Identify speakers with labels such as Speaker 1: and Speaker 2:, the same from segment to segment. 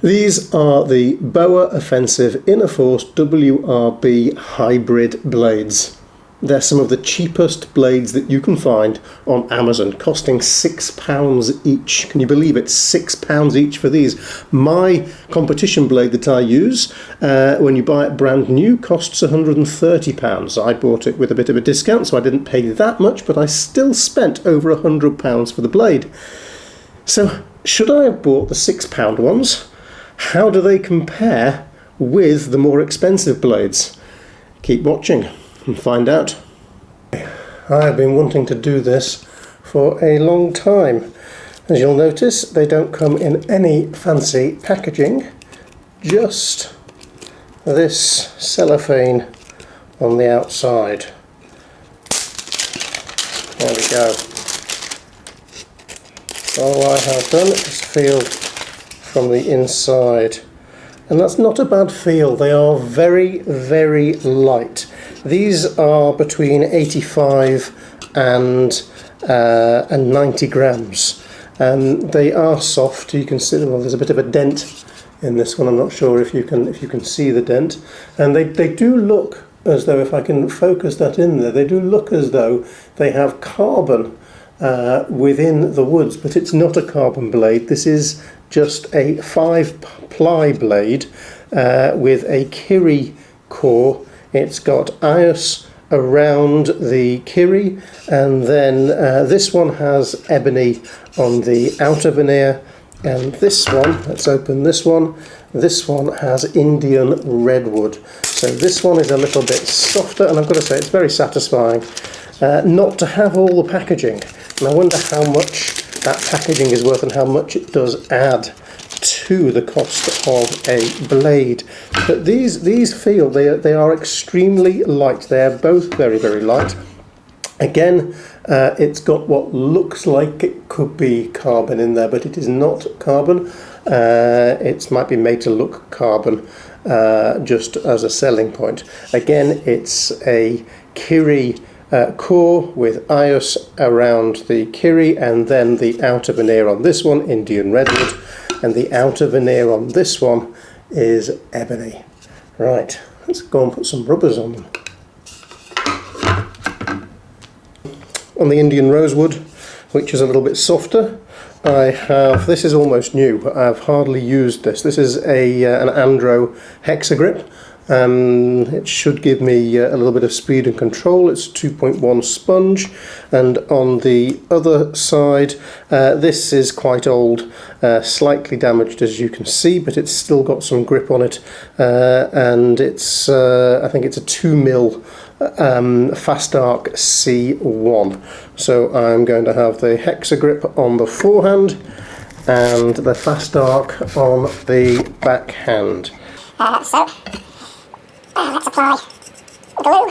Speaker 1: These are the Boa Offensive Inner Force WRB hybrid blades. They're some of the cheapest blades that you can find on Amazon, costing £6 each. Can you believe it? £6 each for these. My competition blade that I use, when you buy it brand new, costs £130. I bought it with a bit of a discount, so I didn't pay that much, but I still spent over £100 for the blade. So, should I have bought the £6 ones? How do they compare with the more expensive blades? Keep watching and find out. I've been wanting to do this for a long time. As you'll notice, they don't come in any fancy packaging, just this cellophane on the outside. There we go. All I have done is feel from the inside, and that's not a bad feel. They are very, very light. These are between 85 and 90 grams. They are soft. You can see, well, there's a bit of a dent in this one. I'm not sure if you can see the dent. And they do look as though, if I can focus that in there, they do look as though they have carbon within the woods, but it's not a carbon blade. This is just a 5-ply blade with a kiri core. It's got ice around the kiri, and then this one has ebony on the outer veneer, and this one, let's open this one has Indian redwood. So this one is a little bit softer, and I've got to say it's very satisfying not to have all the packaging. And I wonder how much that packaging is worth and how much it does add to the cost of a blade. But these feel, they are extremely light. They are both very, very light. Again, it's got what looks like it could be carbon in there, but it is not carbon. It might be made to look carbon just as a selling point. Again, it's a kiri core with ice around the kiri, and then the outer veneer on this one, Indian redwood, and the outer veneer on this one is ebony. Right, let's go and put some rubbers on them. On the Indian rosewood, which is a little bit softer, I have, this is almost new, I've hardly used this. This is an Andro Hexagrip. It should give me a little bit of speed and control. It's 2.1 sponge, and on the other side this is quite old, slightly damaged as you can see, but it's still got some grip on it, and it's I think it's a 2mm Fast Arc C1. So I'm going to have the Hexagrip on the forehand and the Fast Arc on the backhand.
Speaker 2: Let's apply glue.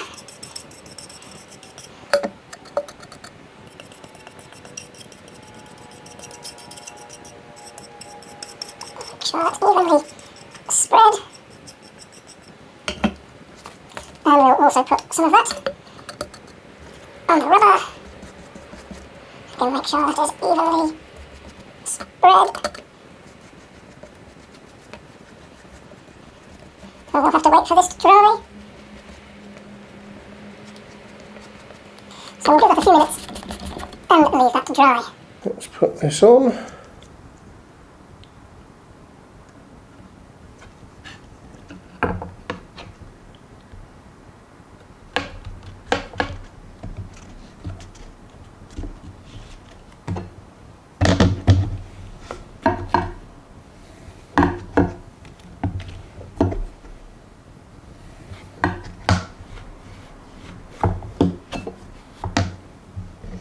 Speaker 2: Make sure that's evenly spread. And we'll also put some of that on the rubber. Again, make sure that is evenly spread. So we'll have to wait for this to dry. So we'll give that a few minutes and leave that to dry.
Speaker 1: Let's put this on.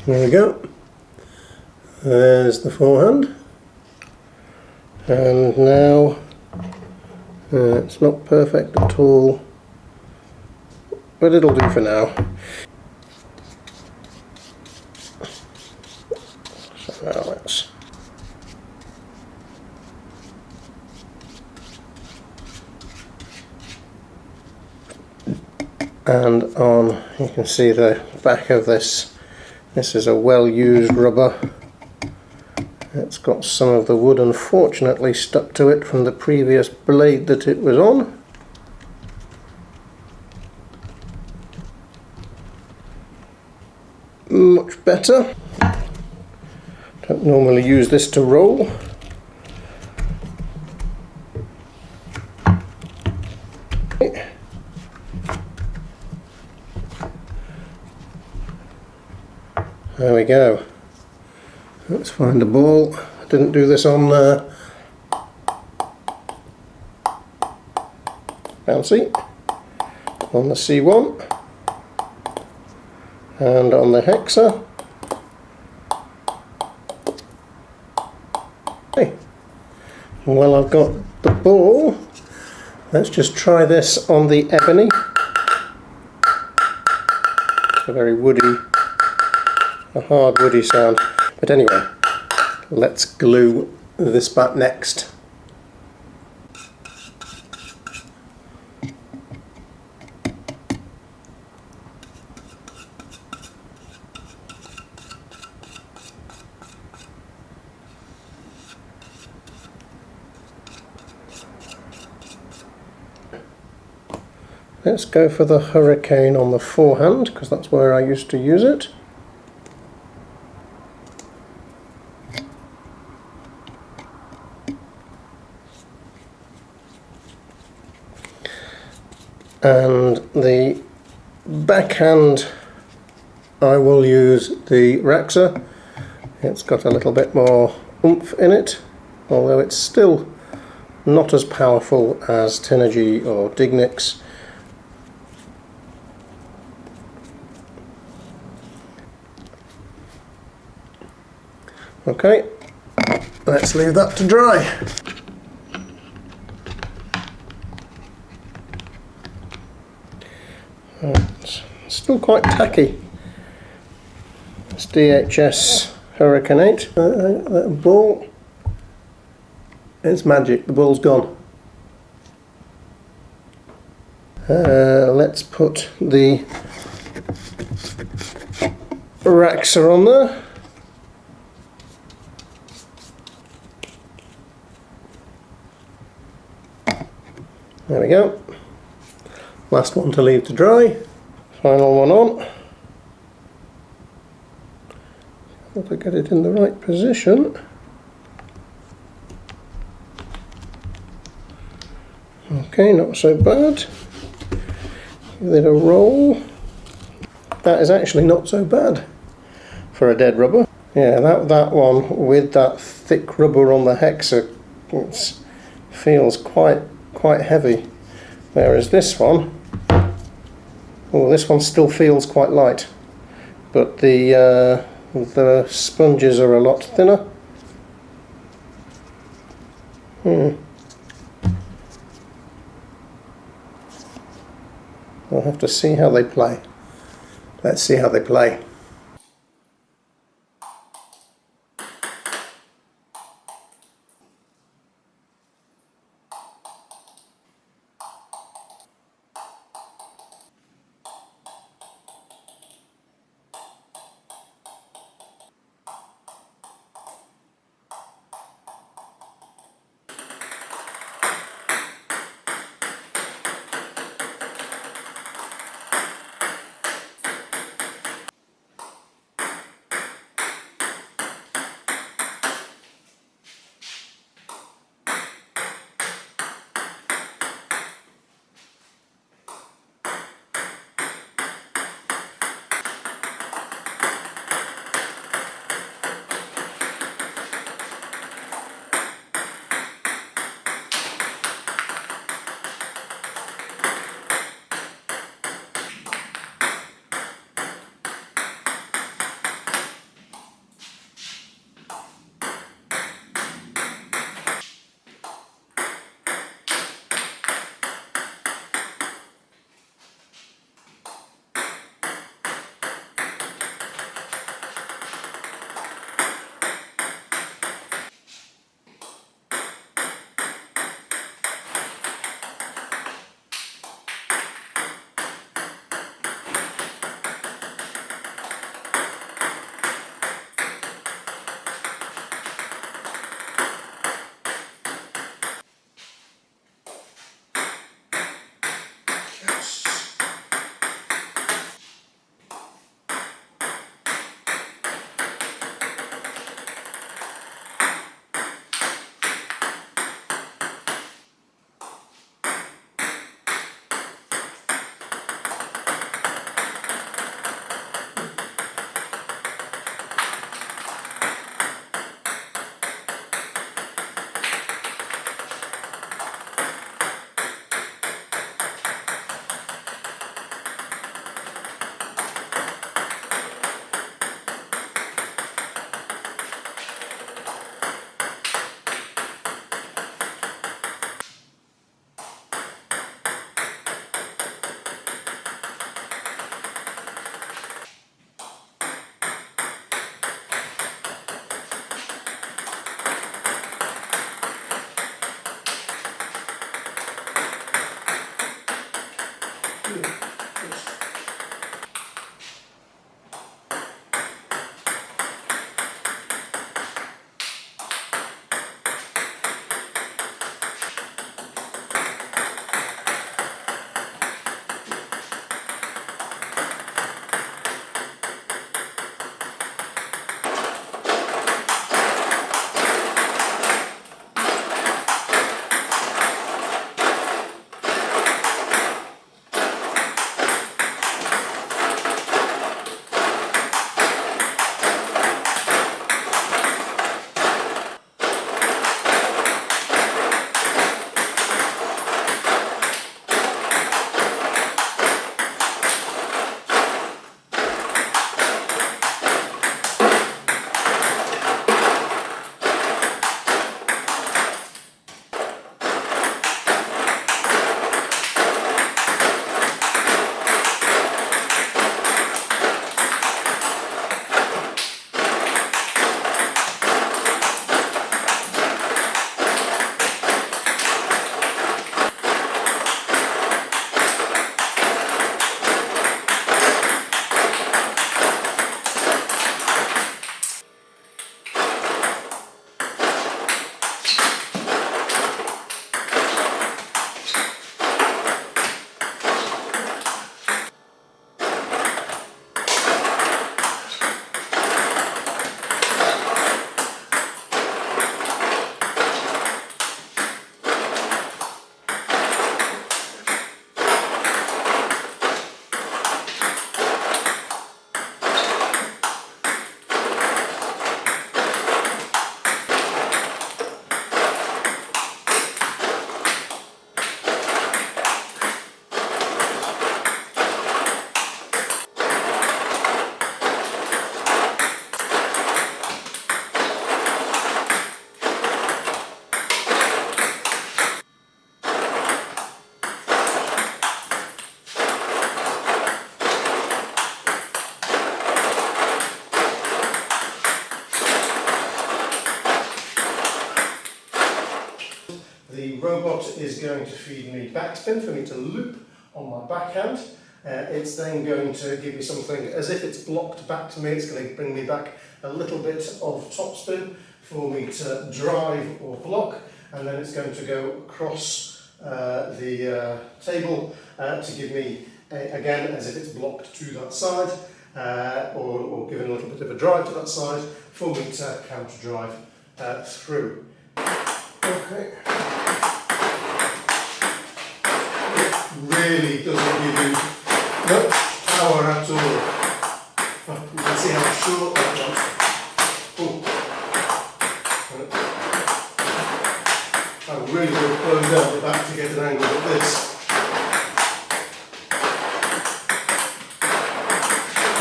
Speaker 1: There we go. There's the forehand, and now it's not perfect at all, but it'll do for now. So now let's and on, you can see the back of this. This is a well-used rubber. It It's got some of the wood unfortunately stuck to it from the previous blade that it was on. Much better. Don't normally use this to roll. There we go. Let's find a ball. I didn't do this on bouncy, on the C1 and on the hexa. Okay. Well, I've got the ball. Let's just try this on the ebony. It's a very woody, a hard woody sound. But anyway, let's glue this back next. Let's go for the hurricane on the forehand, because that's where I used to use it. And the backhand I will use the Raxa. It's got a little bit more oomph in it, although it's still not as powerful as Tenergy or Dignix. Okay, let's leave that to dry. It's still quite tacky. It's DHS Hurricanate. That ball, it's magic, the ball's gone. Let's put the Raxa on there. There we go. Last one to leave to dry. Final one on. Got to get it in the right position. Okay, not so bad. Give it a roll. That is actually not so bad for a dead rubber. Yeah, that one with that thick rubber on the hexa, it feels quite heavy. Whereas this one, oh, this one still feels quite light, but the sponges are a lot thinner. We'll have to see how they play. Let's see how they play. robot is going to feed me backspin for me to loop on my backhand. It's then going to give me something as if it's blocked back to me. It's going to bring me back a little bit of topspin for me to drive or block, and then it's going to go across the table to give me, again, as if it's blocked to that side, or giving a little bit of a drive to that side for me to counter drive through. Okay. It really doesn't give you much power at all. Oh, you can see how short that was. Oh. I really would have closed out the back to get an angle at this.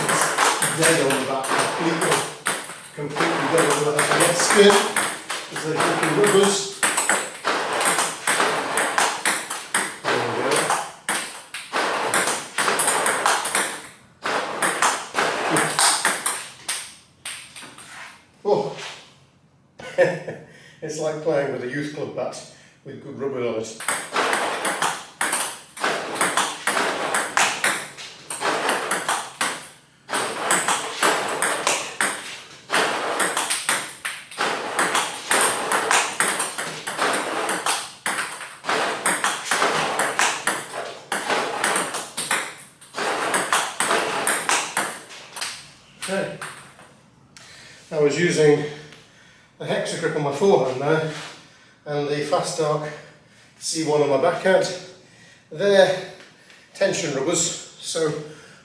Speaker 1: It's dead on the back, completely dead on the back. I get spin. It's like looking rubbers. There we go. Oh. It's like playing with a youth club bat with good rubber on it. Okay. I was using the hexa grip on my forehand there and the Fast Arc C1 on my backhand. They're tension rubbers, so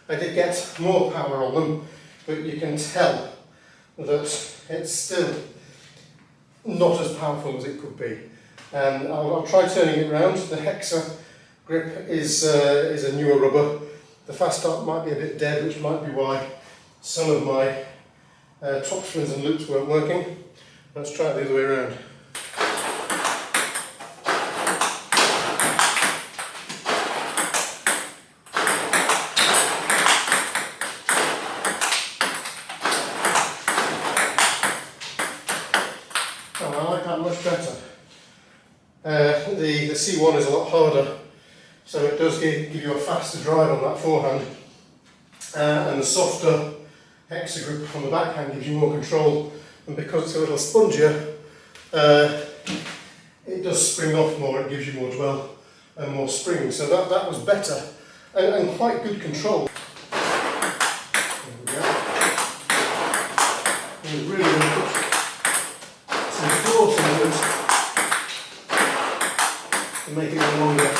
Speaker 1: I did get more power on them, but you can tell that it's still not as powerful as it could be. And I'll try turning it around. The hexa grip is a newer rubber. The Fast Arc might be a bit dead, which might be why some of my top spins and loops weren't working. Let's try it the other way around. Oh, I like that much better. The C1 is a lot harder, so it does give you a faster drive on that forehand, and the softer hexa grip on the backhand gives you more control, and because it's a little spongier, it does spring off more, it gives you more dwell and more spring, so that was better and quite good control. There we go. And really going to put some force in it to make it go longer.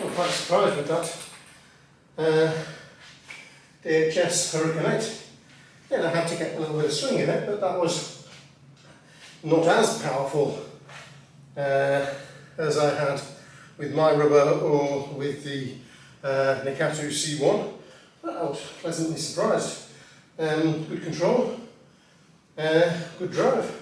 Speaker 1: I'm quite surprised with that. DHS Hurricane 8. Yeah, I had to get a little bit of swing in it, but that was not as powerful as I had with my rubber or with the Nikatu C1. But I was pleasantly surprised. Good control, good drive.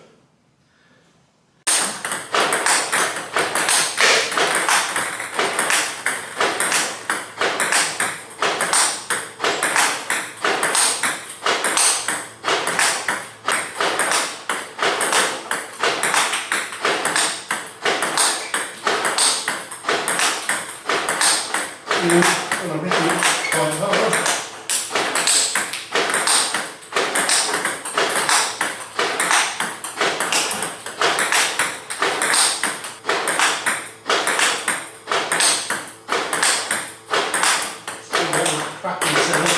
Speaker 1: And I'm hitting it quite hard. Still cracking sound.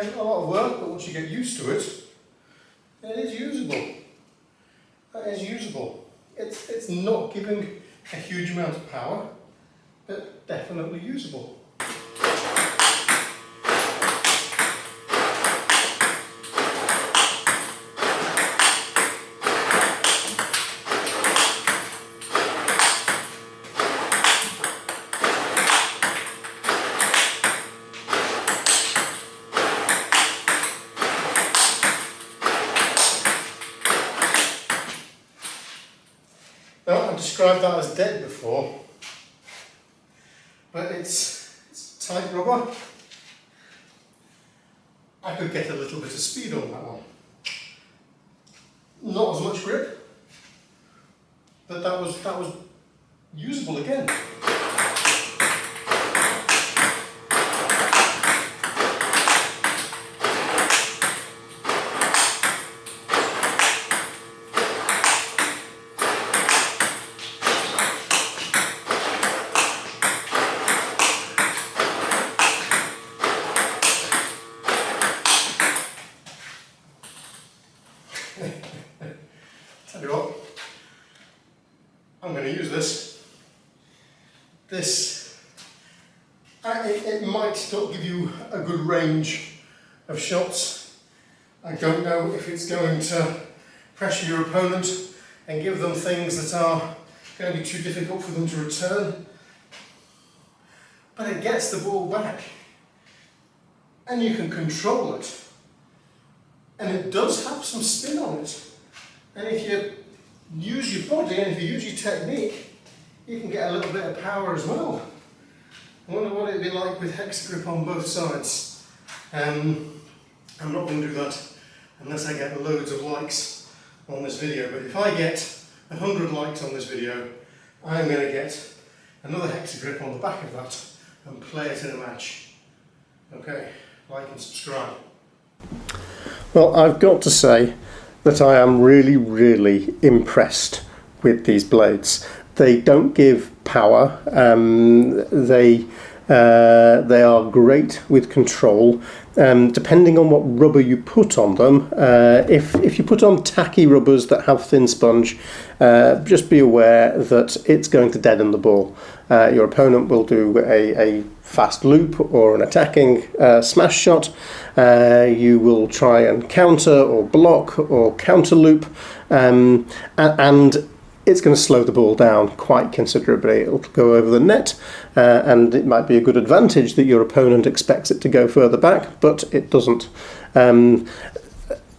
Speaker 1: Again, a lot of work, but once you get used to it, it is usable. That is usable. It's not giving a huge amount of power, but definitely usable. Now, I've described that as dead before, but it's tight rubber. I could get a little bit of speed on that one. Not as much grip, but that was usable again. Tell you what, I'm going to use this. It might not give you a good range of shots. I don't know if it's going to pressure your opponent and give them things that are going to be too difficult for them to return. But it gets the ball back and you can control it. And it does have some spin on it. And if you use your body and if you use your technique, you can get a little bit of power as well. I wonder what it'd be like with hex grip on both sides. I'm not going to do that unless I get loads of likes on this video. But if I get 100 likes on this video, I'm going to get another hex grip on the back of that and play it in a match. Okay, like and subscribe. Well, I've got to say that I am really, really impressed with these blades. They don't give power. They are great with control. Depending on what rubber you put on them, if you put on tacky rubbers that have thin sponge, just be aware that it's going to deaden the ball. Your opponent will do a fast loop or an attacking smash shot. You will try and counter or block or counter loop, and it's going to slow the ball down quite considerably. It'll go over the net, and it might be a good advantage that your opponent expects it to go further back, but it doesn't.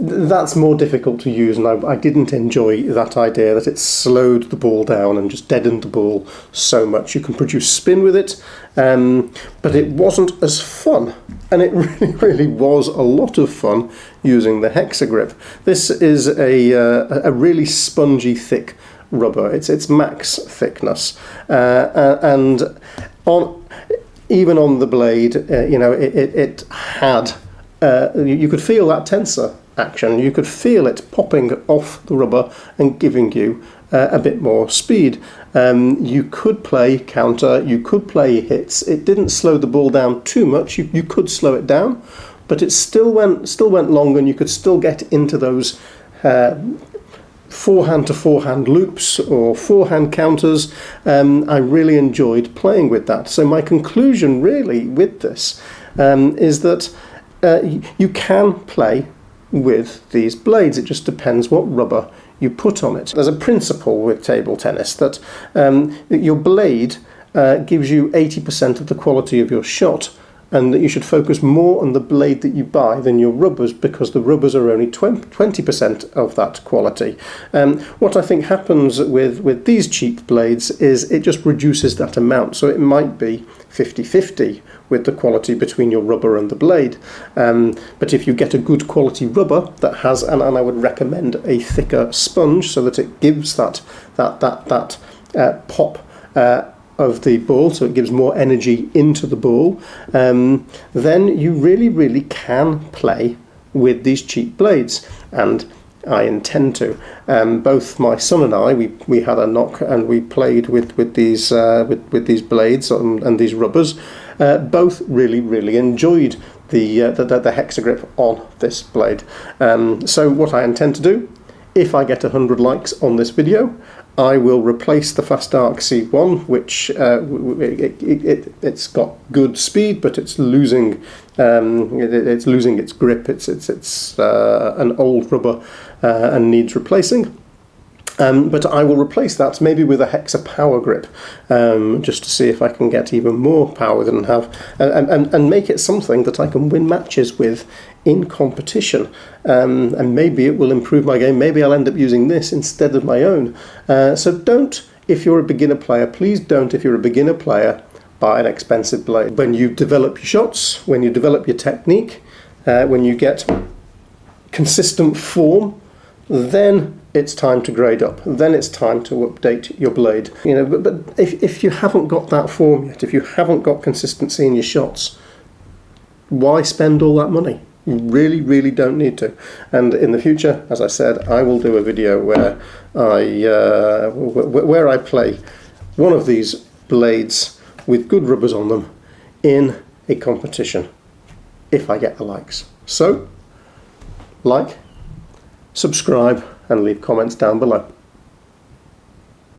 Speaker 1: That's more difficult to use, and I didn't enjoy that idea that it slowed the ball down and just deadened the ball so much. You can produce spin with it, but it wasn't as fun, and it really was a lot of fun using the Hexagrip. This is a really spongy, thick rubber. It's max thickness, and even on the blade, it had. You could feel that tensor action. You could feel it popping off the rubber and giving you a bit more speed. You could play counter, you could play hits. It didn't slow the ball down too much. You could slow it down, but it still went long, and you could still get into those forehand to forehand loops or forehand counters. I really enjoyed playing with that. So my conclusion really with this is that you can play with these blades. It just depends what rubber you put on it. There's a principle with table tennis that your blade gives you 80% of the quality of your shot, and that you should focus more on the blade that you buy than your rubbers, because the rubbers are only 20% of that quality. What I think happens with these cheap blades is it just reduces that amount, so it might be 50-50 with the quality between your rubber and the blade. But if you get a good quality rubber that has, and I would recommend a thicker sponge so that it gives that pop of the ball, so it gives more energy into the ball, then you really can play with these cheap blades, and I intend to. Both my son and I, we had a knock and we played with these blades and these rubbers, both really enjoyed the hexa grip on this blade. So what I intend to do, if I get 100 likes on this video, I will replace the Fast Arc C1, which it's got good speed, but it's losing its grip. It's an old rubber and needs replacing. But I will replace that maybe with a Hexa Power grip, just to see if I can get even more power than I have, and make it something that I can win matches with in competition. And maybe it will improve my game. Maybe I'll end up using this instead of my own. So don't, if you're a beginner player, please don't, if you're a beginner player, buy an expensive blade. When you develop your shots, when you develop your technique, when you get consistent form, then it's time to grade up. Then it's time to update your blade. You know, but if you haven't got that form yet, if you haven't got consistency in your shots, why spend all that money? You really don't need to. And in the future, as I said, I will do a video where I play one of these blades with good rubbers on them in a competition, if I get the likes. So, like, subscribe, and leave comments down below.